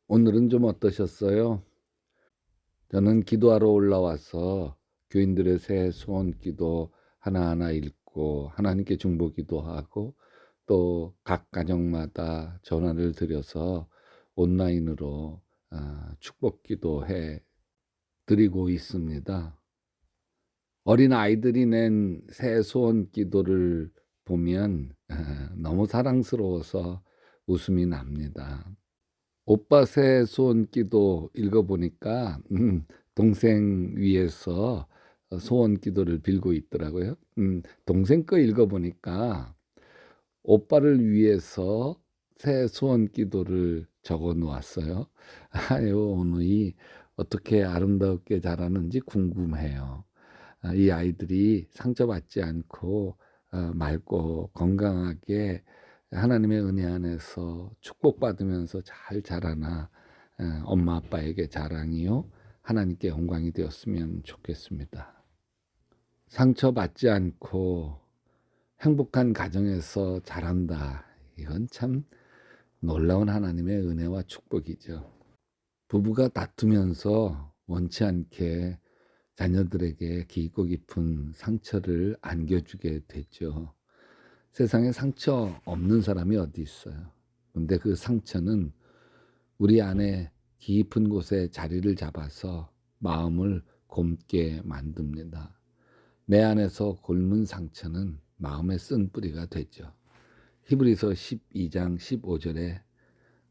오늘은 좀 어떠셨어요? 저는 기도하러 올라와서 교인들의 새해 소원 기도 하나하나 읽고 하나님께 중보 기도하고 또 각 가정마다 전화를 드려서 온라인으로 축복 기도해 드리고 있습니다. 어린아이들이 낸 새 소원 기도를 보면 너무 사랑스러워서 웃음이 납니다. 오빠 새 소원 기도 읽어 보니까 동생 위해서 소원 기도를 빌고 있더라고요. 동생 거 읽어 보니까 오빠를 위해서 새 소원 기도를 적어 놓았어요. 아유, 오늘이 어떻게 아름답게 자라는지 궁금해요. 이 아이들이 상처받지 않고 맑고 건강하게 하나님의 은혜 안에서 축복받으면서 잘 자라나 엄마 아빠에게 자랑이요 하나님께 영광이 되었으면 좋겠습니다. 상처받지 않고 행복한 가정에서 자란다. 이건 참 놀라운 하나님의 은혜와 축복이죠. 부부가 다투면서 원치 않게 자녀들에게 깊고 깊은 상처를 안겨주게 되죠. 세상에 상처 없는 사람이 어디 있어요. 근데 그 상처는 우리 안에 깊은 곳에 자리를 잡아서 마음을 곪게 만듭니다. 내 안에서 곪은 상처는 마음의 쓴뿌리가 되죠. 히브리서 12장 15절에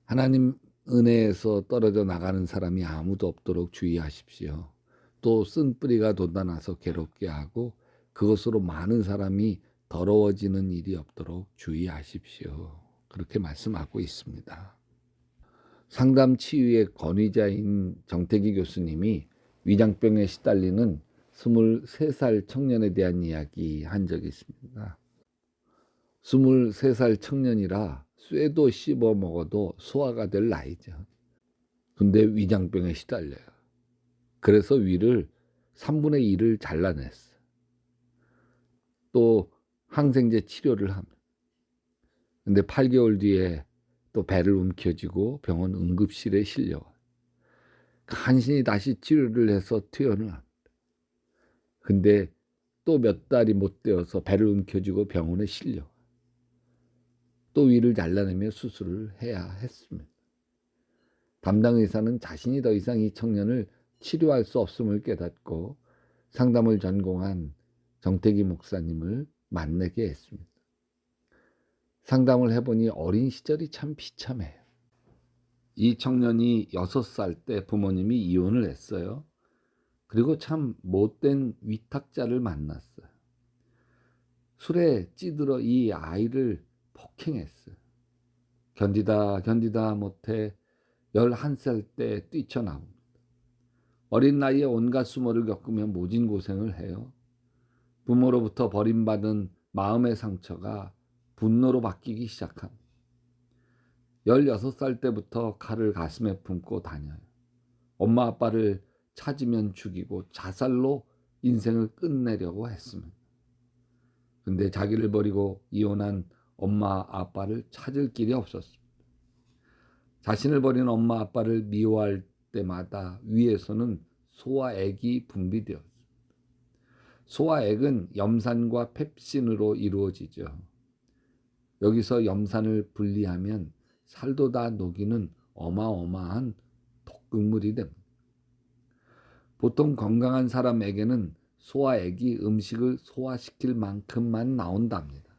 하나님 은혜에서 떨어져 나가는 사람이 아무도 없도록 주의하십시오. 또 쓴뿌리가 돋아나서 괴롭게 하고 그것으로 많은 사람이 더러워지는 일이 없도록 주의하십시오. 그렇게 말씀하고 있습니다. 상담 치유의 권위자인 정태기 교수님이 위장병에 시달리는 23살 청년에 대한 이야기 한 적이 있습니다. 23살 청년이라 쇠도 씹어 먹어도 소화가 될 나이죠. 근데 위장병에 시달려요. 그래서 위를 3분의 1을 잘라냈어요. 또 항생제 치료를 합니다. 근데 8개월 뒤에 또 배를 움켜쥐고 병원 응급실에 실려와요. 간신히 다시 치료를 해서 퇴원을 합니다. 근데 또 몇 달이 못 되어서 배를 움켜쥐고 병원에 실려와요. 또 위를 잘라내며 수술을 해야 했습니다. 담당 의사는 자신이 더 이상 이 청년을 치료할 수 없음을 깨닫고 상담을 전공한 정태기 목사님을 만나게 했습니다. 상담을 해보니 어린 시절이 참 비참해요. 이 청년이 6살 때 부모님이 이혼을 했어요. 그리고 참 못된 위탁자를 만났어요. 술에 찌들어 이 아이를 폭행했어요. 견디다 못해 11살 때 뛰쳐나옵니다. 어린 나이에 온갖 수모를 겪으며 모진 고생을 해요. 부모로부터 버림받은 마음의 상처가 분노로 바뀌기 시작합니다. 16살 때부터 칼을 가슴에 품고 다녀요. 엄마 아빠를 찾으면 죽이고 자살로 인생을 끝내려고 했습니다. 근데 자기를 버리고 이혼한 엄마 아빠를 찾을 길이 없었습니다. 자신을 버린 엄마 아빠를 미워할 때마다 위에서는 소와 액이 분비되었습니다. 소와 액은 염산과 펩신으로 이루어지죠. 여기서 염산을 분리하면 살도 다 녹이는 어마어마한 독극물이 됩니다. 보통 건강한 사람에게는 소와 액이 음식을 소화시킬 만큼만 나온답니다.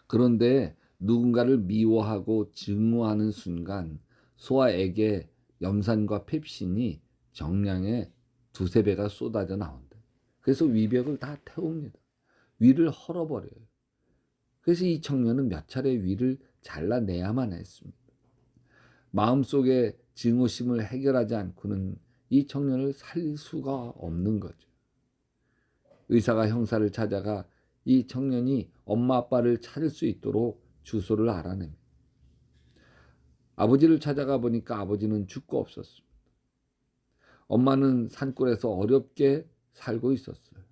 그런데 누군가를 미워하고 증오하는 순간 소와 액의 염산과 펩신이 정량의 2~3배가 쏟아져 나온다. 그래서 위벽을 다 태웁니다. 위를 헐어버려요. 그래서 이 청년은 몇 차례 위를 잘라내야만 했습니다. 마음속의 증오심을 해결하지 않고는 이 청년을 살릴 수가 없는 거죠. 의사가 형사를 찾아가 이 청년이 엄마 아빠를 찾을 수 있도록 주소를 알아냅니다. 아버지를 찾아가 보니까 아버지는 죽고 없었습니다. 엄마는 산골에서 어렵게 살고 있었어요.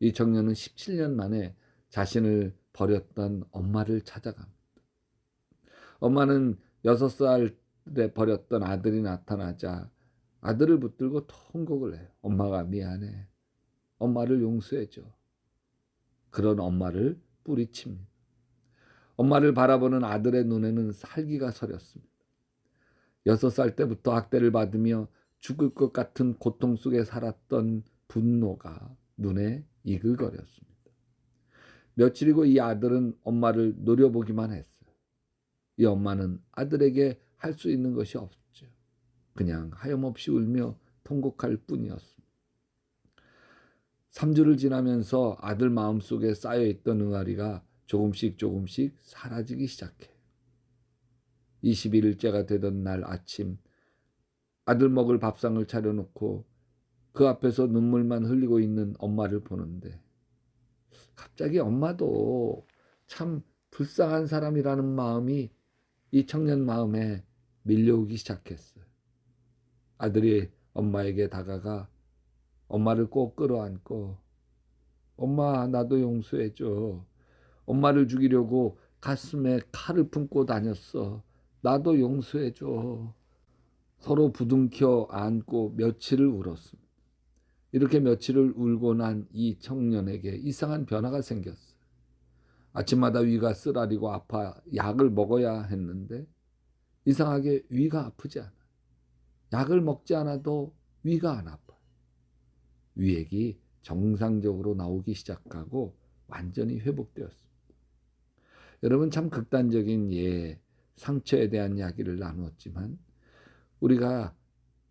이 청년은 17년 만에 자신을 버렸던 엄마를 찾아갑니다. 엄마는 6살 버렸던 아들이 나타나자 아들을 붙들고 통곡을 해요. 엄마가 미안해. 엄마를 용서해줘. 그런 엄마를 뿌리칩니다. 엄마를 바라보는 아들의 눈에는 살기가 서렸습니다. 6살 때부터 학대를 받으며 죽을 것 같은 고통 속에 살았던 분노가 눈에 이글거렸습니다. 며칠이고 이 아들은 엄마를 노려보기만 했어요. 이 엄마는 아들에게 할 수 있는 것이 없죠. 그냥 하염없이 울며 통곡할 뿐이었습니다. 3주를 지나면서 아들 마음속에 쌓여있던 응아리가 조금씩 사라지기 시작해요. 21일째가 되던 날 아침 아들 먹을 밥상을 차려놓고 그 앞에서 눈물만 흘리고 있는 엄마를 보는데 갑자기 엄마도 참 불쌍한 사람이라는 마음이 이 청년 마음에 밀려오기 시작했어요. 아들이 엄마에게 다가가 엄마를 꼭 끌어안고 엄마 나도 용서해줘. 엄마를 죽이려고 가슴에 칼을 품고 다녔어. 나도 용서해줘. 서로 부둥켜 안고 며칠을 울었습니다. 이렇게 며칠을 울고 난 이 청년에게 이상한 변화가 생겼어요. 아침마다 위가 쓰라리고 아파 약을 먹어야 했는데 이상하게 위가 아프지 않아요. 약을 먹지 않아도 위가 안 아파요. 위액이 정상적으로 나오기 시작하고 완전히 회복되었습니다. 여러분 참 극단적인 상처에 대한 이야기를 나누었지만 우리가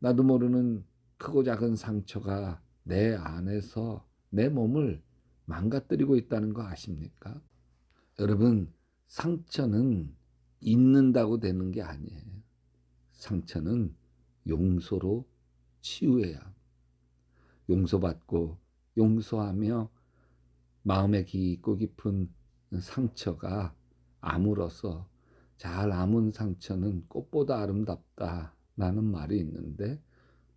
나도 모르는 크고 작은 상처가 내 안에서 내 몸을 망가뜨리고 있다는 거 아십니까? 여러분 상처는 잊는다고 되는 게 아니에요. 상처는 용서로 치유해야 합니다. 용서받고 용서하며 마음에 깊고 깊은 상처가 아물어서 잘 아문 상처는 꽃보다 아름답다라는 말이 있는데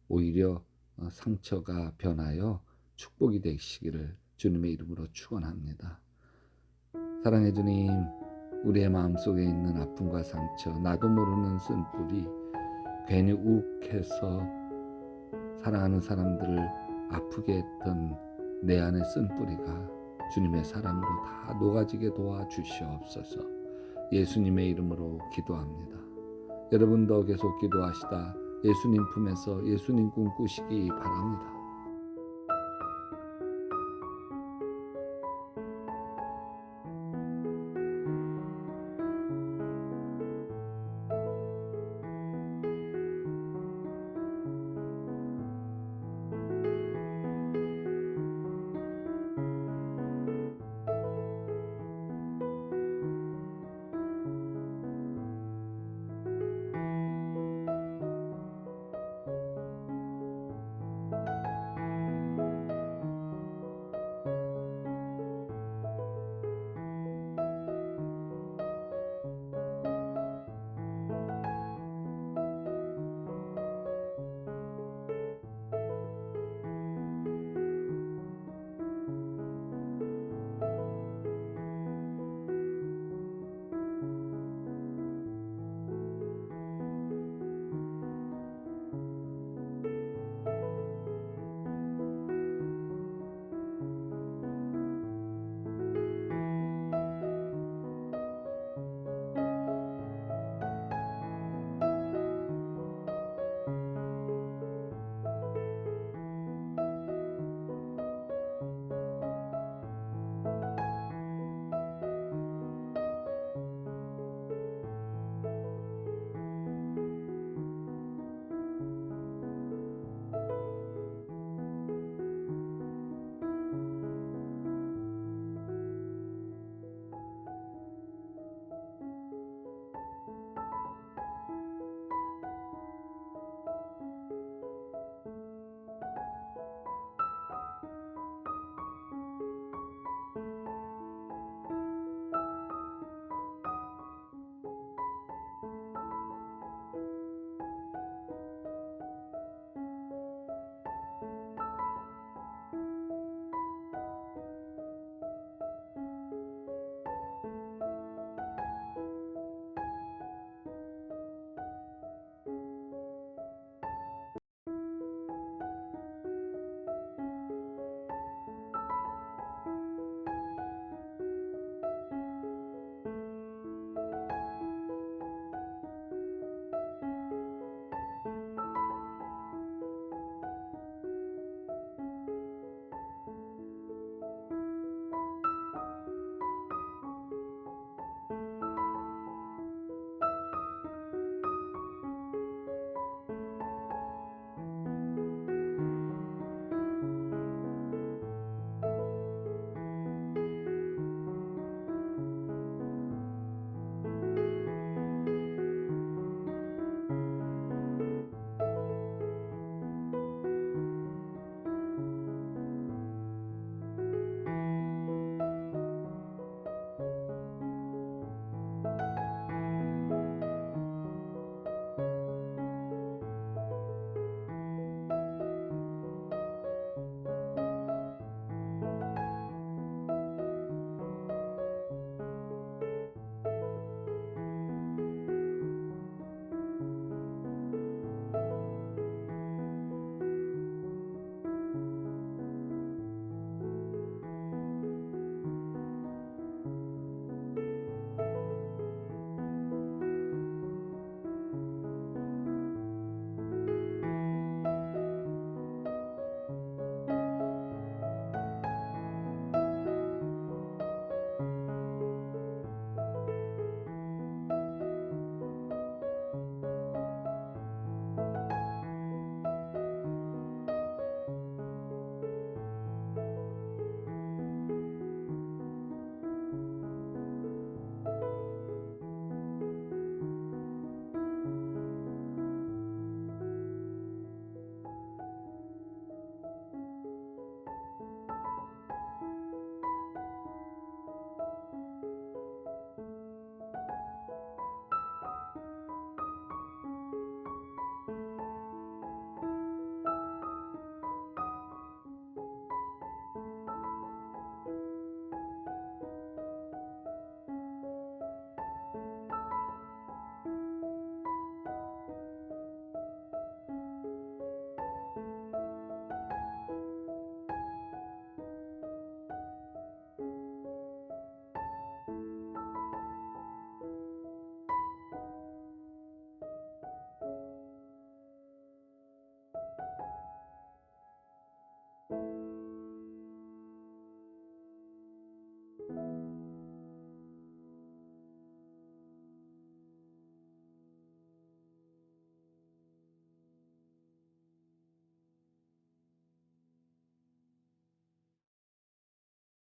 오히려 상처가 변하여 축복이 되시기를 주님의 이름으로 축원합니다. 사랑해 주님, 우리의 마음속에 있는 아픔과 상처, 나도 모르는 쓴뿌리, 괜히 욱해서 사랑하는 사람들을 아프게 했던 내 안의 쓴뿌리가 주님의 사랑으로 다 녹아지게 도와주시옵소서. 예수님의 이름으로 기도합니다. 여러분도 계속 기도하시다 예수님 품에서 예수님 꿈꾸시기 바랍니다.